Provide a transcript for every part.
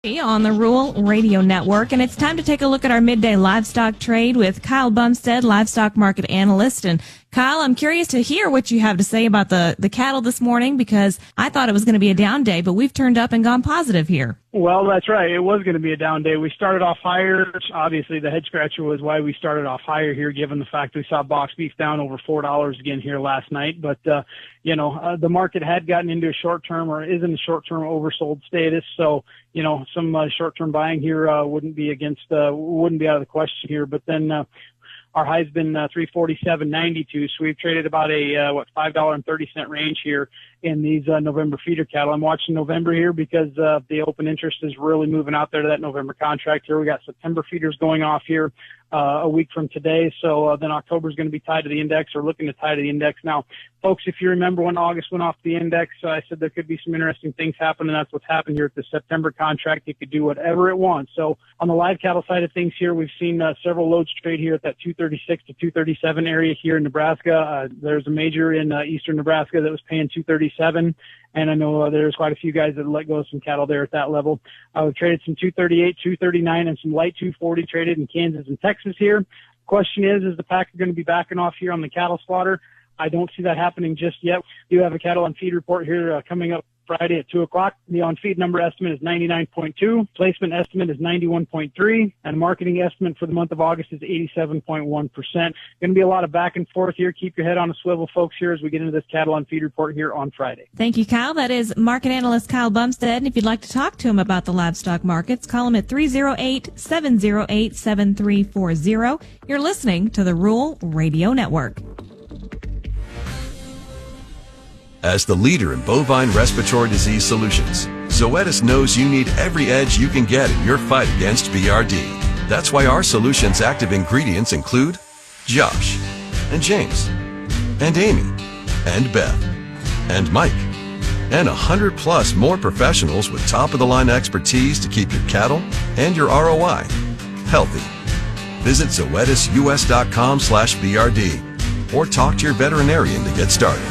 On the Rural Radio Network, and it's time to take a look at our midday livestock trade with Kyle Bumsted, livestock market analyst. And Kyle, I'm curious to hear what you have to say about the cattle this morning, because I thought it was going to be a down day, but we've turned up and gone positive here. Well, that's right. It was going to be a down day. We started off higher. Obviously, the head scratcher was why we started off higher here, given the fact we saw box beef down over $4 again here last night. But, the market had gotten into a short-term or is in a short-term oversold status. So, some short-term buying here wouldn't be out of the question here. But then our high's been $347.92, so we've traded about a $5.30 range here in these November feeder cattle. I'm watching November here because the open interest is really moving out there to that November contract here. We got September feeders going off here a week from today, so then October is going to be tied to the index, or looking to tie to the index. Now, folks, if you remember when August went off the index, I said there could be some interesting things happen, and that's what's happened here at the September contract. It could do whatever it wants. So on the live cattle side of things here, we've seen several loads trade here at that 236 to 237 area here in Nebraska. There's a major in eastern Nebraska that was paying 237. And I know there's quite a few guys that let go of some cattle there at that level. We've traded some 238, 239, and some light 240 traded in Kansas and Texas here. Question is the packer going to be backing off here on the cattle slaughter? I don't see that happening just yet. We do have a cattle on feed report here coming up Friday at 2 o'clock. The on-feed number estimate is 99.2. Placement estimate is 91.3. And marketing estimate for the month of August is 87.1%. Going to be a lot of back and forth here. Keep your head on a swivel, folks, here as we get into this cattle on feed report here on Friday. Thank you, Kyle. That is market analyst Kyle Bumsted. And if you'd like to talk to him about the livestock markets, call him at 308-708-7340. You're listening to the Rural Radio Network. As the leader in bovine respiratory disease solutions, Zoetis knows you need every edge you can get in your fight against BRD. That's why our solution's active ingredients include Josh, and James, and Amy, and Beth, and Mike, and 100+ more professionals with top-of-the-line expertise to keep your cattle and your ROI healthy. Visit ZoetisUS.com/BRD or talk to your veterinarian to get started.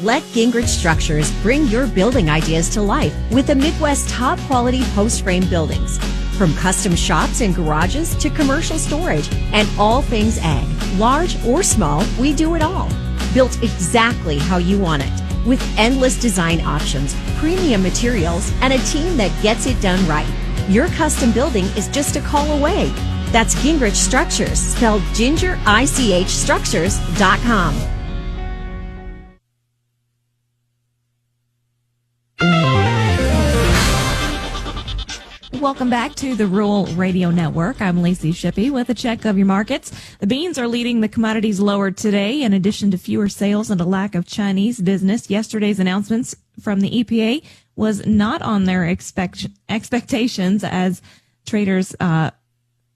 Let Gingrich Structures bring your building ideas to life with the Midwest's top quality post frame buildings. From custom shops and garages to commercial storage and all things ag, large or small, we do it all. Built exactly how you want it, with endless design options, premium materials, and a team that gets it done right. Your custom building is just a call away. That's Gingrich Structures, spelled GingerICHStructures.com. Welcome back to the Rural Radio Network. I'm Lacey Shippey with a check of your markets. The beans are leading the commodities lower today, in addition to fewer sales and a lack of Chinese business. Yesterday's announcements from the EPA was not on their expectations, as traders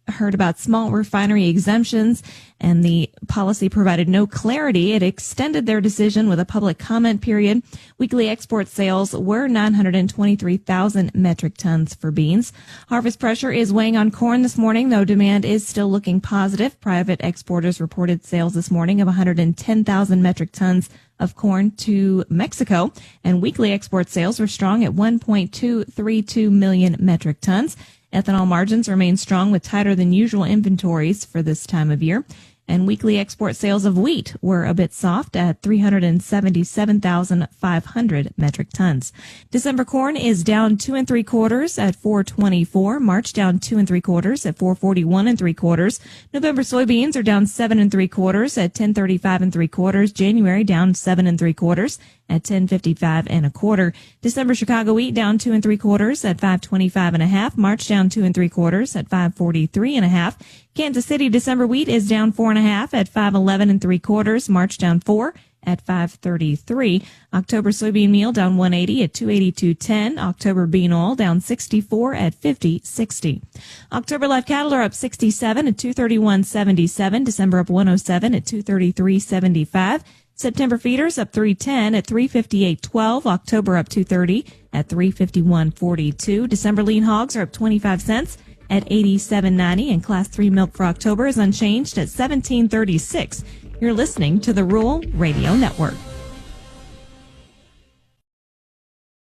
heard about small refinery exemptions, and the policy provided no clarity. It extended their decision with a public comment period. Weekly export sales were 923,000 metric tons for beans. Harvest pressure is weighing on corn this morning, though demand is still looking positive. Private exporters reported sales this morning of 110,000 metric tons of corn to Mexico, and weekly export sales were strong at 1.232 million metric tons. Ethanol margins remain strong with tighter than usual inventories for this time of year. And weekly export sales of wheat were a bit soft at 377,500 metric tons. December corn is down 2 3/4 at 424. March down 2 3/4 at 441 3/4. November soybeans are down 7 3/4 at 1035 3/4. January down 7 3/4 at 1055 1/4. December Chicago wheat down 2 3/4 at 525 1/2. March down 2 3/4 at 543 1/2. Kansas City December wheat is down 4 1/2 at 511 3/4. March down 4 at 533. October soybean meal down 180 at 282.10. October bean oil down 64 at 50.60. October live cattle are up 67 at 231.77. December up 107 at 233.75. September feeders up 310 at 358.12. October up 230 at 351.42. December lean hogs are up 25 cents at 87.90, and Class 3 milk for October is unchanged at 17.36. You're listening to the Rural Radio Network.